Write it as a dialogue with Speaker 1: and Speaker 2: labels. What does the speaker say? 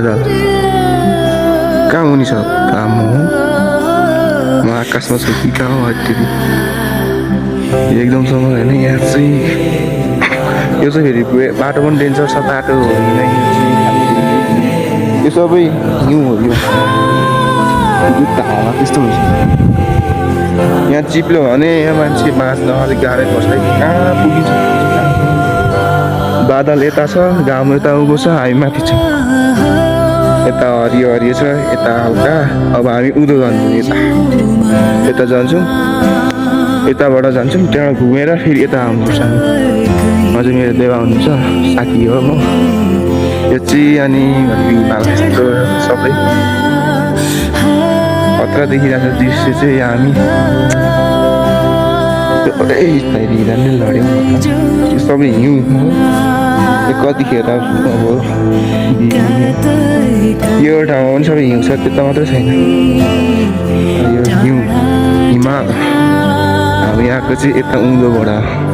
Speaker 1: बादल कहाँ मुनि छ काम हो म आकाशमा छु कि कहाँ हो हत्तेरी एकदम समय होइन यहाँ चाहिँ यो चाहिँ फेरि बाटो पनि डेन्जर छ बाटो होइन यो चाहिँ यो सबै हिउँ हो यो जुत्ता हावा त्यस्तो हुन्छ यहाँ चिप्ल्यो भने यहाँ मान्छे बाँच्न अलिक गाह्रै पर्छ कहाँ पुगिन्छ बादल यता छ घाम यता उँभो छ हामी माथि छ यता हरियो हरियो छ यता हल्का अब हामी उँधो जान्छौँ यता जान्छौँ यताबाट जान्छौँ त्यहाँ घुमेर फेरि यता आउनुपर्छ हजुर मेरो देवा हुनुहुन्छ साथी हो म यो चाहिँ अनि हिमाल यस्तो सबै खतरा देखिरहेको छ दृश्य चाहिँ हामी हिँड्दै लड्यौँ यो सबै हिउँ कतिखेर अब यो ठाउँमा पनि सबै हिउँ छ त्यता मात्रै छैन यो हिउँ हिमाल हामी आएको चाहिँ यता उँधोबाट